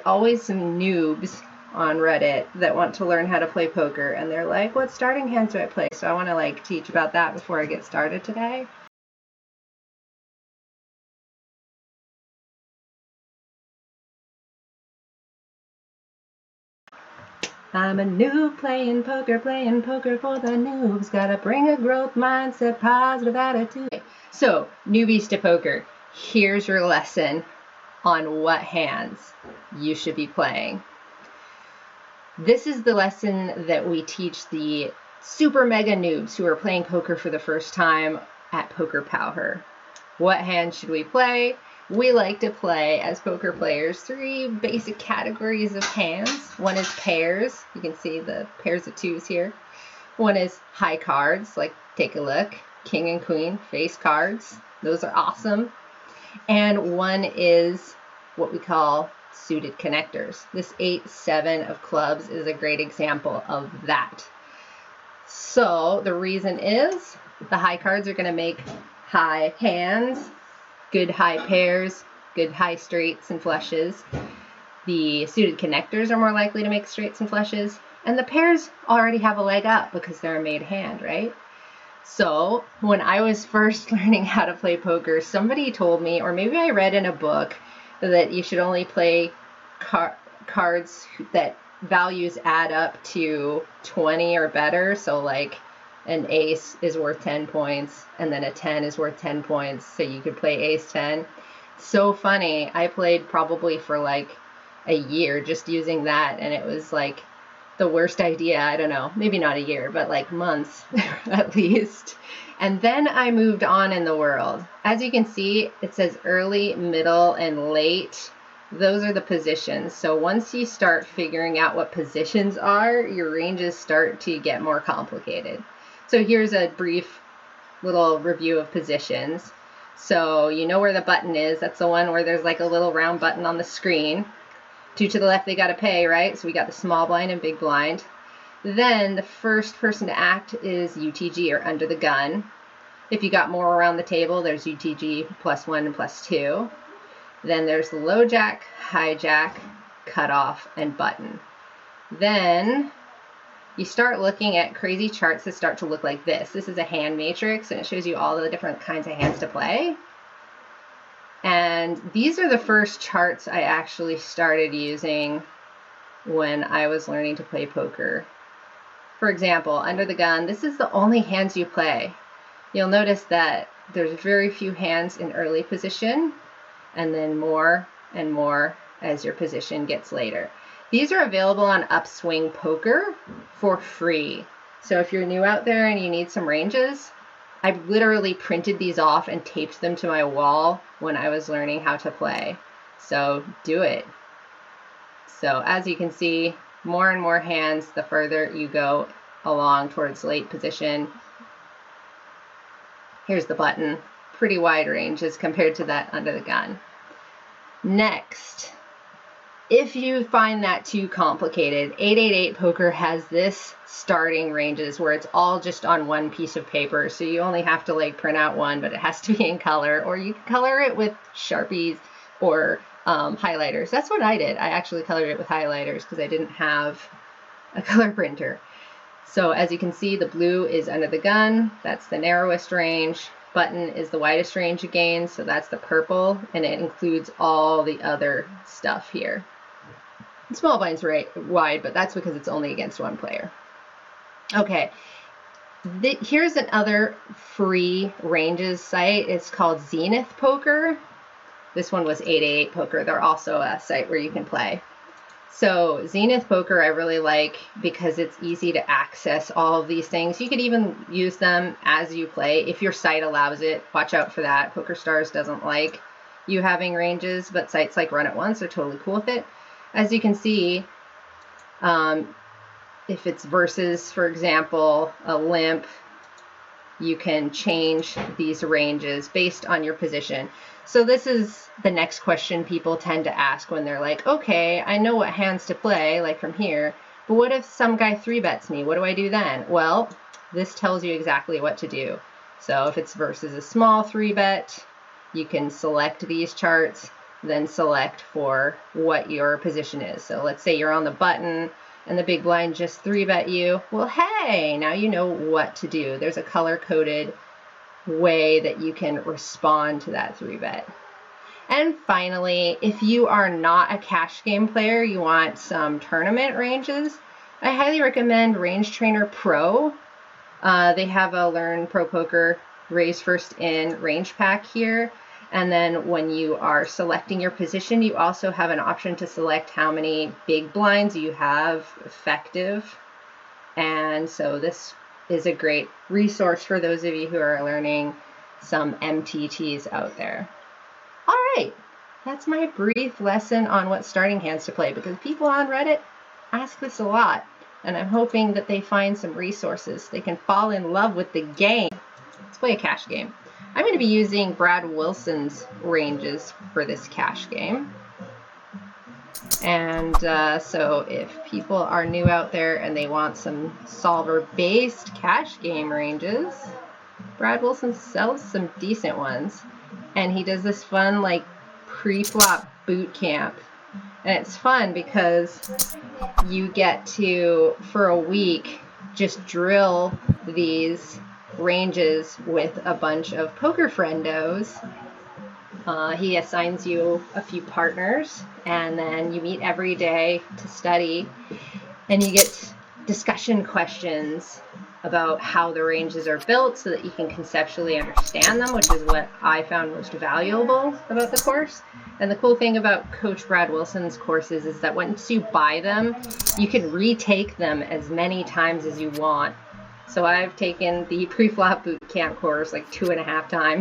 always some noobs on Reddit that want to learn how to play poker, and they're like, what starting hands do I play? So I want to like teach about that before I get started today. I'm a noob playing poker for the noobs. Gotta bring a growth mindset, positive attitude. So, newbies to poker, here's your lesson on what hands you should be playing. This is the lesson that we teach the super mega noobs who are playing poker for the first time at Poker Power. What hand should we play? We like to play, as poker players, 3 basic categories of hands. One is pairs. You can see the pairs of 2s here. One is high cards, like take a look, king and queen, face cards. Those are awesome. And one is what we call suited connectors. This 8-7 of clubs is a great example of that. So the reason is the high cards are going to make high hands, good high pairs, good high straights and flushes. The suited connectors are more likely to make straights and flushes. And the pairs already have a leg up because they're a made hand, right? So when I was first learning how to play poker, somebody told me, or maybe I read in a book, that you should only play cards that values add up to 20 or better. So like an ace is worth 10 points, and then a 10 is worth 10 points. So you could play ace 10. So funny. I played probably for like a year just using that, and it was like the worst idea. I don't know, maybe not a year, but like months at least. And then I moved on in the world. As you can see, it says early, middle, and late. Those are the positions. So once you start figuring out what positions are, your ranges start to get more complicated. So here's a brief little review of positions. So you know where the button is. That's the one where there's like a little round button on the screen. 2 to the left, they got to pay, right? So we got the small blind and big blind. Then the first person to act is UTG, or under the gun. If you got more around the table, there's UTG +1 and +2. Then there's the low jack, high jack, cutoff, and button. Then you start looking at crazy charts that start to look like this. This is a hand matrix, and it shows you all the different kinds of hands to play. And these are the first charts I actually started using when I was learning to play poker. For example, under the gun, this is the only hands you play. You'll notice that there's very few hands in early position, and then more and more as your position gets later. These are available on Upswing Poker for free. So if you're new out there and you need some ranges, I literally printed these off and taped them to my wall when I was learning how to play. So do it. So as you can see, more and more hands the further you go along towards late position. Here's the button. Pretty wide range as compared to that under the gun. Next, if you find that too complicated, 888 Poker has this starting ranges where it's all just on one piece of paper. So you only have to like print out one, but it has to be in color, or you can color it with Sharpies or highlighters. That's what I did. I actually colored it with highlighters because I didn't have a color printer. So as you can see, the blue is under the gun. That's the narrowest range. Button is the widest range of gains. So that's the purple, and it includes all the other stuff here. The small blind's wide, but that's because it's only against one player. Okay, here's another free ranges site. It's called Zenith Poker. This one was 888 Poker. They're also a site where you can play. So Zenith Poker I really like because it's easy to access all of these things. You could even use them as you play if your site allows it. Watch out for that. PokerStars doesn't like you having ranges, but sites like Run It Once are totally cool with it. As you can see, if it's versus, for example, a limp, you can change these ranges based on your position. So this is the next question people tend to ask when they're like, okay, I know what hands to play, like from here, but what if some guy 3-bets me? What do I do then? Well, this tells you exactly what to do. So if it's versus a small 3-bet, you can select these charts then select for what your position is. So let's say you're on the button and the big blind just 3-bet you. Well, hey, now you know what to do. There's a color-coded way that you can respond to that 3-bet. And finally, if you are not a cash game player, you want some tournament ranges, I highly recommend Range Trainer Pro. They have a Learn Pro Poker Raise First In range pack here. And then when you are selecting your position, you also have an option to select how many big blinds you have effective. And so this is a great resource for those of you who are learning some MTTs out there. All right, that's my brief lesson on what starting hands to play, because people on Reddit ask this a lot, and I'm hoping that they find some resources. They can fall in love with the game. Let's play a cash game. I'm going to be using Brad Wilson's ranges for this cash game. And so if people are new out there and they want some solver-based cash game ranges, Brad Wilson sells some decent ones. And he does this fun, like, pre-flop boot camp. And it's fun because you get to, for a week, just drill these ranges with a bunch of poker friendos. He assigns you a few partners, and then you meet every day to study, and you get discussion questions about how the ranges are built so that you can conceptually understand them, which is what I found most valuable about the course. And the cool thing about Coach Brad Wilson's courses is that once you buy them, you can retake them as many times as you want. So I've taken the pre-flop boot camp course like 2.5 times.